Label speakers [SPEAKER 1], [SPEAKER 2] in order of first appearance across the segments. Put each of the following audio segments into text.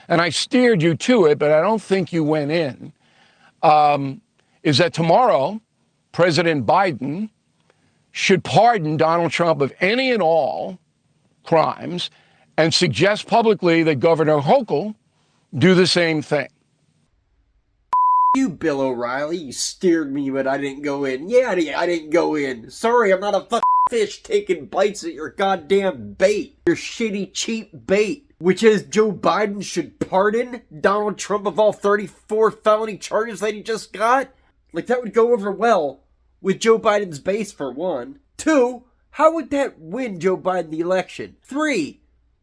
[SPEAKER 1] and I steered you to it, but I don't think you went in, is that tomorrow, President Biden should pardon Donald Trump of any and all crimes and suggest publicly that Governor Hochul do the same thing.
[SPEAKER 2] You, Bill O'Reilly, you steered me, but I didn't go in. Yeah, I didn't go in. Sorry, I'm not a fucking fish taking bites at your goddamn bait. Your shitty, cheap bait. Which is Joe Biden should pardon Donald Trump of all 34 felony charges that he just got? Like, that would go over well with Joe Biden's base, for one. 2, how would that win Joe Biden the election? 3,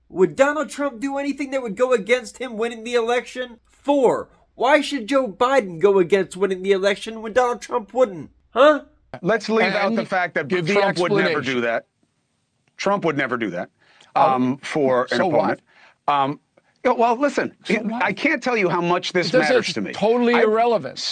[SPEAKER 2] would Donald Trump do anything that would go against him winning the election? 4, why should Joe Biden go against winning the election when Donald Trump wouldn't? Huh?
[SPEAKER 3] Let's leave out the fact that Trump would never do that. Trump would never do that for an opponent. Well, listen, I can't tell you how much this matters to me.
[SPEAKER 1] Totally irrelevant.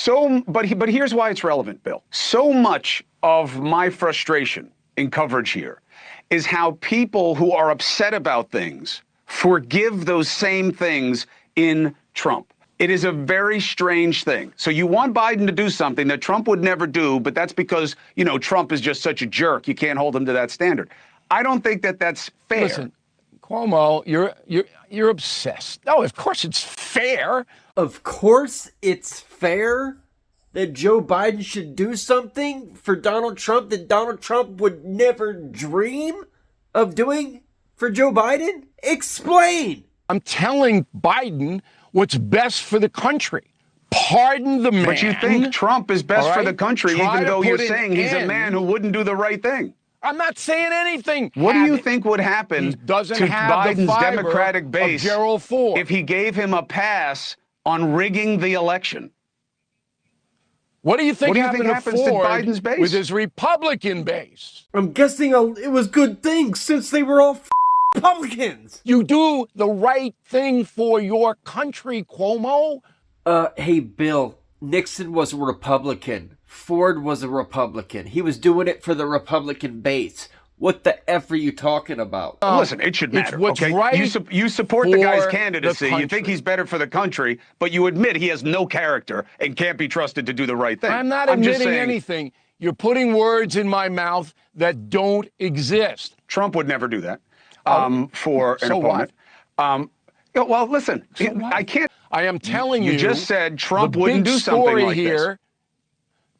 [SPEAKER 3] But here's why it's relevant, Bill. So much of my frustration in coverage here is how people who are upset about things forgive those same things in Trump. It is a very strange thing. So you want Biden to do something that Trump would never do, but that's because, you know, Trump is just such a jerk. You can't hold him to that standard. I don't think that that's fair.
[SPEAKER 1] Listen, Cuomo, you're obsessed. No, of course it's fair.
[SPEAKER 2] Of course it's fair that Joe Biden should do something for Donald Trump that Donald Trump would never dream of doing for Joe Biden? Explain!
[SPEAKER 1] I'm telling Biden what's best for the country. Pardon the man.
[SPEAKER 3] But you think Trump is best for the country, even though you're saying he's a man who wouldn't do the right thing.
[SPEAKER 1] I'm not saying anything.
[SPEAKER 3] What do you think would happen to Biden's Democratic base if he gave him a pass on rigging the election?
[SPEAKER 1] What do you think happened to Ford
[SPEAKER 3] Biden's base
[SPEAKER 1] with his Republican base?
[SPEAKER 2] I'm guessing it was good things since they were all Republicans.
[SPEAKER 1] You do the right thing for your country, Cuomo.
[SPEAKER 2] Hey, Bill, Nixon was a Republican. Ford was a Republican. He was doing it for the Republican base. What the F are you talking about?
[SPEAKER 3] Listen, it should matter, okay?
[SPEAKER 1] Right
[SPEAKER 3] you support the guy's candidacy. You think he's better for the country, but you admit he has no character and can't be trusted to do the right thing.
[SPEAKER 1] I'm not admitting anything. You're putting words in my mouth that don't exist.
[SPEAKER 3] Trump would never do that for an opponent. Well, listen, I can't.
[SPEAKER 1] I am telling you.
[SPEAKER 3] You just said Trump wouldn't do something like this.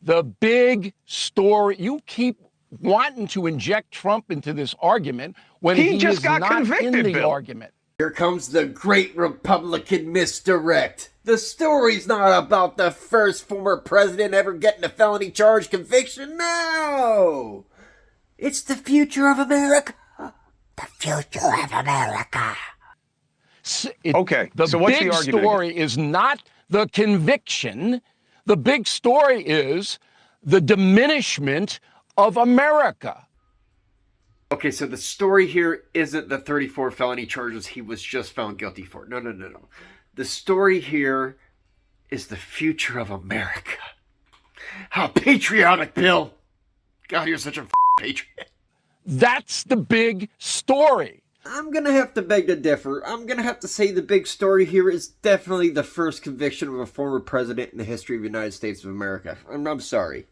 [SPEAKER 1] The big story, you keep wanting to inject Trump into this argument when he just got convicted in the argument.
[SPEAKER 2] Here comes the great Republican misdirect. The story's not about the first former president ever getting a felony charge conviction. No! It's the future of America. The future of America.
[SPEAKER 3] Okay, so what's the argument?
[SPEAKER 1] The big story is not the conviction. The big story is the diminishment of America.
[SPEAKER 2] Okay, so the story here isn't the 34 felony charges he was just found guilty for. No. The story here is the future of America. How patriotic, Bill. God, you're such a patriot.
[SPEAKER 1] That's the big story.
[SPEAKER 2] I'm going to have to beg to differ. I'm going to have to say the big story here is definitely the first conviction of a former president in the history of the United States of America. I'm sorry.